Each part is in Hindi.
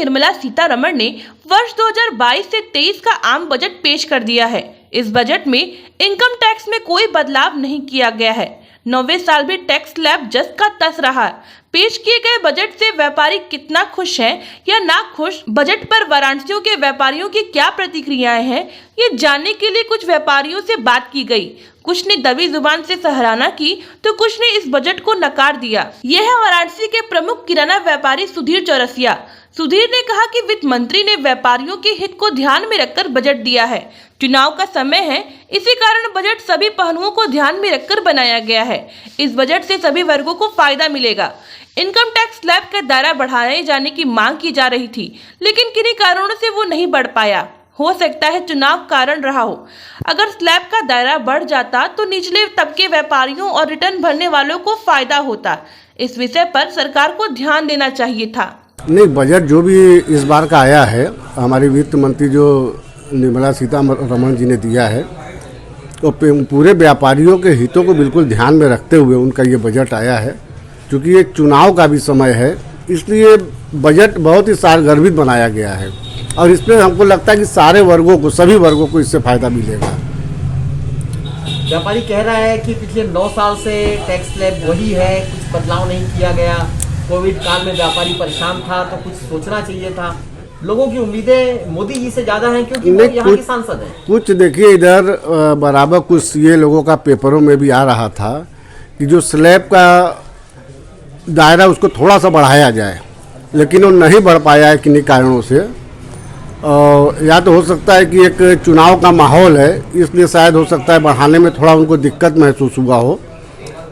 निर्मला सीतारमण ने वर्ष 2022 से 23 का आम बजट पेश कर दिया है। इस बजट में इनकम टैक्स में कोई बदलाव नहीं किया गया है। 9वें साल भी टैक्स स्लैब जस का तस रहा। पेश किए गए बजट से व्यापारी कितना खुश हैं या ना खुश, बजट पर वाराणसियों के व्यापारियों की क्या प्रतिक्रियाएं हैं, ये जानने के लिए कुछ व्यापारियों से बात की गई। कुछ ने दबी जुबान से सराहना की तो कुछ ने इस बजट को नकार दिया। यह है वाराणसी के प्रमुख किराना व्यापारी सुधीर चौरसिया। सुधीर ने कहा कि वित्त मंत्री ने व्यापारियों के हित को ध्यान में रखकर बजट दिया है। चुनाव का समय है, इसी कारण बजट सभी पहलुओं को ध्यान में रखकर बनाया गया है। इस बजट से सभी वर्गों को फायदा मिलेगा। इनकम टैक्स स्लैब का दायरा बढ़ाए जाने की मांग की जा रही थी, लेकिन किन्हीं कारणों से वो नहीं बढ़ पाया। हो सकता है चुनाव कारण रहा हो। अगर स्लैब का दायरा बढ़ जाता तो निचले तबके व्यापारियों और रिटर्न भरने वालों को फायदा होता। इस विषय पर सरकार को ध्यान देना चाहिए था। नहीं, बजट जो भी इस बार का आया है, हमारी वित्त मंत्री जो निर्मला सीतारमण जी ने दिया है, तो पूरे व्यापारियों के हितों को बिल्कुल ध्यान में रखते हुए उनका ये बजट आया है। क्योंकि ये चुनाव का भी समय है, इसलिए बजट बहुत ही सारगर्भित बनाया गया है और इसमें हमको लगता है कि सारे वर्गों को, सभी वर्गों को इससे फायदा मिलेगा। व्यापारी कह रहा है कि पिछले 9 साल से टैक्स स्लैब वही है, कुछ बदलाव नहीं किया गया। कोविड काल में व्यापारी परेशान था तो कुछ सोचना चाहिए था। लोगों की उम्मीदें मोदी जी से ज्यादा हैं क्योंकि वो यहाँ के सांसद हैं। कुछ देखिए, इधर बराबर कुछ ये लोगों का पेपरों में भी आ रहा था कि जो स्लैब का दायरा उसको थोड़ा सा बढ़ाया जाए, लेकिन वो नहीं बढ़ पाया है किन्हीं कारणों से। या तो हो सकता है कि एक चुनाव का माहौल है, इसलिए शायद हो सकता है बढ़ाने में थोड़ा उनको दिक्कत महसूस हुआ हो।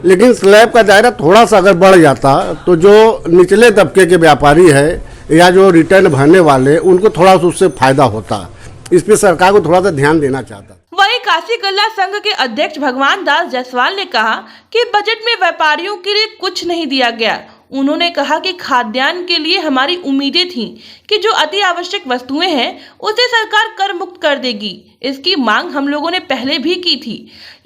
लेकिन स्लैब का दायरा थोड़ा सा अगर बढ़ जाता तो जो निचले तबके के व्यापारी है या जो रिटर्न भरने वाले, उनको थोड़ा सा उससे फायदा होता। इस पर सरकार को थोड़ा सा ध्यान देना चाहता। वहीं काशी गल्ला संघ के अध्यक्ष भगवान दास जायसवाल ने कहा कि बजट में व्यापारियों के लिए कुछ नहीं दिया गया। उन्होंने कहा कि खाद्यान्न के लिए हमारी उम्मीदें थीं कि जो अति आवश्यक वस्तुएं हैं उसे सरकार कर मुक्त कर देगी। इसकी मांग हम लोगों ने पहले भी की थी।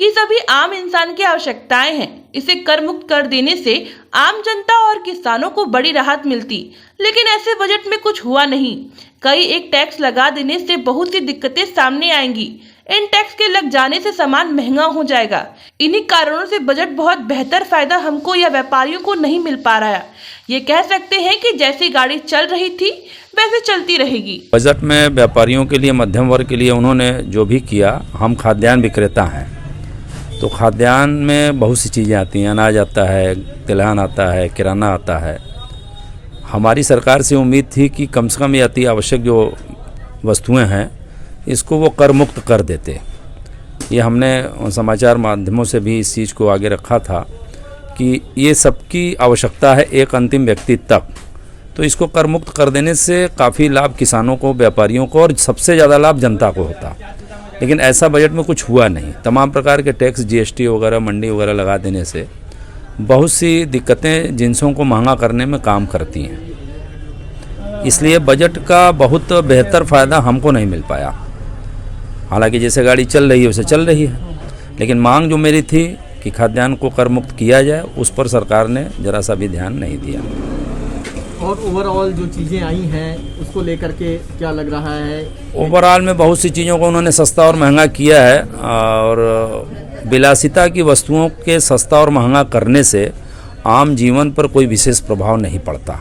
ये सभी आम इंसान की आवश्यकताएं हैं। इसे कर मुक्त कर देने से आम जनता और किसानों को बड़ी राहत मिलती, लेकिन ऐसे बजट में कुछ हुआ नहीं। कई एक टैक्स लगा देने से बहुत सी दिक्कतें सामने आएंगी। इन टैक्स के लग जाने से सामान महंगा हो जाएगा। इन्हीं कारणों से बजट बहुत बेहतर फायदा हमको या व्यापारियों को नहीं मिल पा रहा है। ये कह सकते हैं कि जैसी गाड़ी चल रही थी वैसे चलती रहेगी। बजट में व्यापारियों के लिए, मध्यम वर्ग के लिए उन्होंने जो भी किया, हम खाद्यान्न विक्रेता हैं तो खाद्यान्न में बहुत सी चीज़ें आती हैं। अनाज आता है, तिलहन आता है, किराना आता है। हमारी सरकार से उम्मीद थी कि कम से कम ये अति आवश्यक जो वस्तुएं हैं इसको वो कर मुक्त कर देते। ये हमने समाचार माध्यमों से भी इस चीज़ को आगे रखा था कि ये सबकी आवश्यकता है एक अंतिम व्यक्ति तक, तो इसको कर मुक्त कर देने से काफ़ी लाभ किसानों को, व्यापारियों को और सबसे ज़्यादा लाभ जनता को होता। लेकिन ऐसा बजट में कुछ हुआ नहीं। तमाम प्रकार के टैक्स, जीएसटी वगैरह, मंडी वगैरह लगा देने से बहुत सी दिक्कतें जिन्सों को महंगा करने में काम करती हैं। इसलिए बजट का बहुत बेहतर फ़ायदा हमको नहीं मिल पाया। हालांकि जैसे गाड़ी चल रही है वैसे चल रही है, लेकिन मांग जो मेरी थी कि खाद्यान्न को कर मुक्त किया जाए, उस पर सरकार ने जरा सा भी ध्यान नहीं दिया। और ओवरऑल जो चीज़ें आई हैं उसको लेकर के क्या लग रहा है? ओवरऑल में बहुत सी चीज़ों को उन्होंने सस्ता और महंगा किया है और विलासिता की वस्तुओं के सस्ता और महंगा करने से आम जीवन पर कोई विशेष प्रभाव नहीं पड़ता।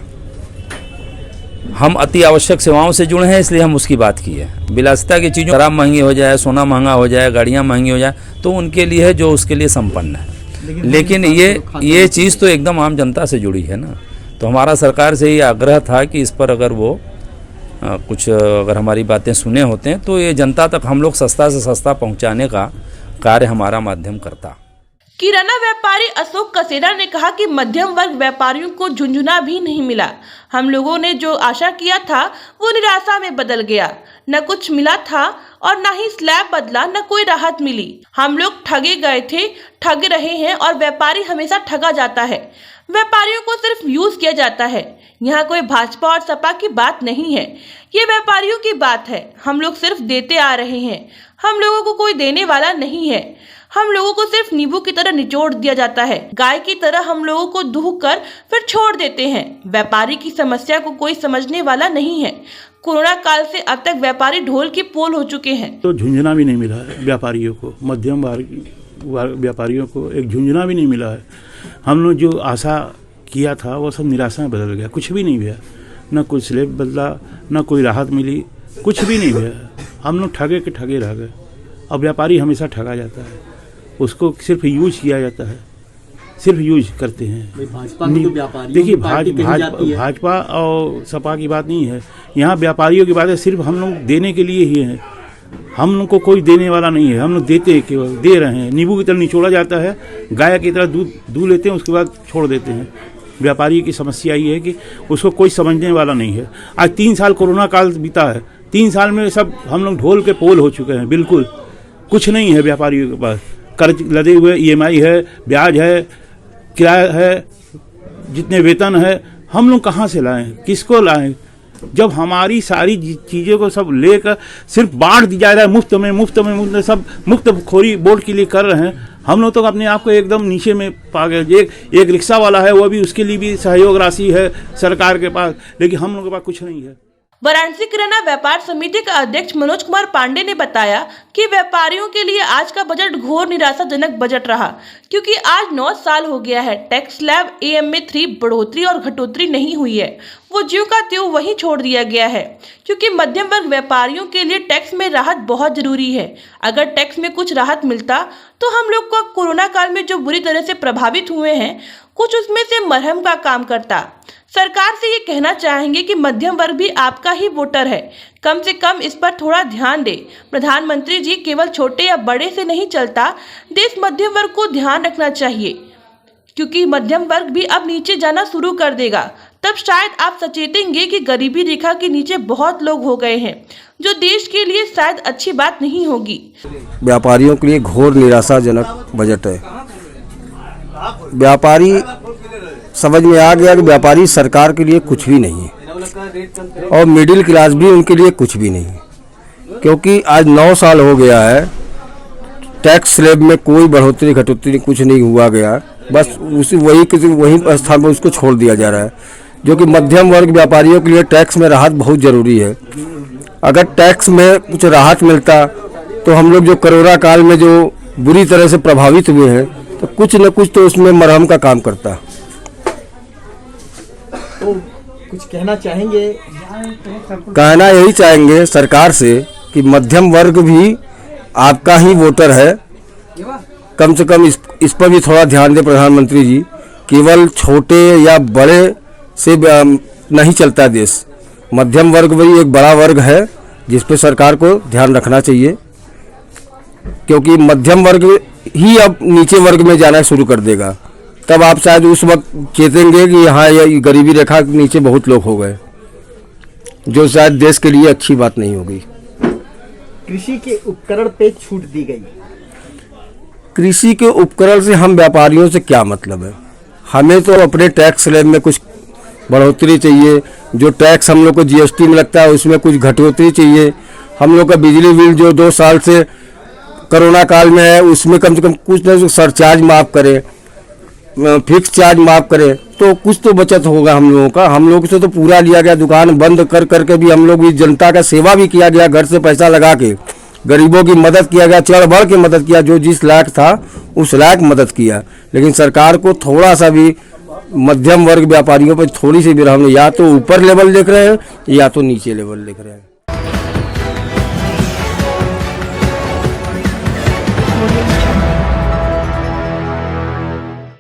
हम अति आवश्यक सेवाओं से जुड़े हैं, इसलिए हम उसकी बात की है। विलासिता की चीज़ों, शराब महंगी हो जाए, सोना महंगा हो जाए, गाड़ियाँ महंगी हो जाए, तो उनके लिए है जो उसके लिए संपन्न है। लेकिन ये चीज़ तो एकदम आम जनता से जुड़ी है ना। तो हमारा सरकार से ये आग्रह था कि इस पर अगर वो अगर हमारी बातें सुने होते हैं तो ये जनता तक हम लोग सस्ता से सस्ता पहुँचाने का कार्य हमारा माध्यम करता। किराना व्यापारी अशोक कसेरा ने कहा कि मध्यम वर्ग व्यापारियों को झुंझुना भी नहीं मिला। हम लोगों ने जो आशा किया था वो निराशा में बदल गया। न कुछ मिला था और न ही स्लैब बदला, न कोई राहत मिली। हम लोग ठगे गए थे, ठग रहे हैं और व्यापारी हमेशा ठगा जाता है। व्यापारियों को सिर्फ यूज किया जाता है। यहाँ कोई भाजपा और सपा की बात नहीं है, ये व्यापारियों की बात है। हम लोग सिर्फ देते आ रहे हैं, हम लोगों को कोई देने वाला नहीं है। हम लोगों को सिर्फ नींबू की तरह निचोड़ दिया जाता है। गाय की तरह हम लोगों को दूह कर फिर छोड़ देते हैं। व्यापारी की समस्या को कोई समझने वाला नहीं है। कोरोना काल से अब तक व्यापारी ढोल की पोल हो चुके हैं। तो झुंझुना भी नहीं मिला है व्यापारियों को, मध्यम वर्ग व्यापारियों को एक झुंझुना भी नहीं मिला है। हम लोग जो आशा किया था वो सब निराशा में बदल गया, कुछ भी नहीं हुआ। न कोई स्लैब बदला, न कोई राहत मिली, कुछ भी नहीं हुआ। हम लोग ठगे के ठगे रह गए। अब व्यापारी हमेशा ठगा जाता है, उसको सिर्फ यूज किया जाता है, सिर्फ यूज करते हैं। भाजपा की तो व्यापारियों देखिए की पार्टी कही जाती है। भाजपा और सपा की बात नहीं है, यहाँ व्यापारियों की बात है। सिर्फ हम लोग देने के लिए ही है, हम लोग को कोई देने वाला नहीं है। हम लोग देते हैं, केवल दे रहे हैं। नींबू की तरह निचोड़ा जाता है, गाय की तरह दूध लेते हैं, उसके बाद छोड़ देते हैं। व्यापारी की समस्या ये है कि उसको कोई समझने वाला नहीं है। आज 3 साल कोरोना काल बीता है, 3 साल में सब हम लोग ढोल के पोल हो चुके हैं। बिल्कुल कुछ नहीं है व्यापारियों के पास। कर्ज लदे हुए, EMI है, ब्याज है, किराया है, जितने वेतन है, हम लोग कहाँ से लाएं, किसको लाएं? जब हमारी सारी चीज़ों को सब लेकर सिर्फ बांट दी जा रहा है, मुफ्त में सब मुफ्त खोरी बोर्ड के लिए कर रहे हैं। हम लोग तो अपने आप को एकदम नीचे में पा गए। एक रिक्शा वाला है, वो भी उसके लिए भी सहयोग राशि है सरकार के पास, लेकिन हम लोगों के पास कुछ नहीं है। वाराणसी किराना व्यापार समिति का अध्यक्ष मनोज कुमार पांडे ने बताया कि व्यापारियों के लिए आज का बजट घोर निराशाजनक बजट रहा, क्योंकि आज 9 साल हो गया है, टैक्स स्लैब AM में 3 बढ़ोतरी और घटोतरी नहीं हुई है। वो ज्यों का त्यों वहीं छोड़ दिया गया है, क्योंकि मध्यम वर्ग व्यापारियों के लिए टैक्स में राहत बहुत जरूरी है। अगर टैक्स में कुछ राहत मिलता तो हम लोग को कोरोना काल में जो बुरी तरह से प्रभावित हुए हैं, कुछ उसमें से मरहम का काम करता। सरकार से ये कहना चाहेंगे कि मध्यम वर्ग भी आपका ही वोटर है, कम से कम इस पर थोड़ा ध्यान दे। प्रधानमंत्री जी केवल छोटे या बड़े से नहीं चलता, देश मध्यम वर्ग को ध्यान रखना चाहिए, क्योंकि मध्यम वर्ग भी अब नीचे जाना शुरू कर देगा। तब शायद आप सचेतेंगे कि गरीबी रेखा के नीचे बहुत लोग हो गए हैं, जो देश के लिए शायद अच्छी बात नहीं होगी। व्यापारियों के लिए घोर निराशाजनक बजट है। व्यापारी समझ में आ गया कि व्यापारी सरकार के लिए कुछ भी नहीं है, और मिडिल क्लास भी उनके लिए कुछ भी नहीं है, क्योंकि आज 9 साल हो गया है, टैक्स स्लैब में कोई बढ़ोतरी घटोतरी कुछ नहीं हुआ गया। बस वही स्थान पर उसको छोड़ दिया जा रहा है, जो कि मध्यम वर्ग व्यापारियों के लिए टैक्स में राहत बहुत ज़रूरी है। अगर टैक्स में कुछ राहत मिलता तो हम लोग जो कोरोना काल में जो बुरी तरह से प्रभावित हुए हैं, तो कुछ न कुछ तो उसमें मरहम का काम करता। तो कुछ कहना चाहेंगे? कहना यही चाहेंगे सरकार से कि मध्यम वर्ग भी आपका ही वोटर है, कम से कम इस पर भी थोड़ा ध्यान दे प्रधानमंत्री जी। केवल छोटे या बड़े से नहीं चलता देश, मध्यम वर्ग भी एक बड़ा वर्ग है जिस पे सरकार को ध्यान रखना चाहिए, क्योंकि मध्यम वर्ग ही अब नीचे वर्ग में जाना शुरू कर देगा। तब आप शायद उस वक्त चेतेंगे कि हाँ, ये गरीबी रेखा के नीचे बहुत लोग हो गए, जो शायद देश के लिए अच्छी बात नहीं होगी। कृषि के उपकरण पे छूट दी गई। कृषि के उपकरण से हम व्यापारियों से क्या मतलब है? हमें तो अपने टैक्स स्लैब में कुछ बढ़ोतरी चाहिए। जो टैक्स हम लोग को GST में लगता है उसमें कुछ घटोतरी चाहिए। हम लोग का बिजली बिल जो 2 साल से कोरोना काल में है, उसमें कम से कम कुछ न कुछ सरचार्ज माफ़ करें, फिक्स चार्ज माफ़ करें, तो कुछ तो बचत होगा हम लोगों का। हम लोग से तो पूरा लिया गया, दुकान बंद कर करके भी हम लोग भी जनता का सेवा भी किया गया, घर से पैसा लगा के गरीबों की मदद किया गया, चढ़ बढ़ के मदद किया, जो जिस लायक था उस लायक मदद किया। लेकिन सरकार को थोड़ा सा भी मध्यम वर्ग व्यापारियों पर थोड़ी सी भी हम या तो ऊपर लेवल देख रहे हैं या तो नीचे लेवल देख रहे हैं।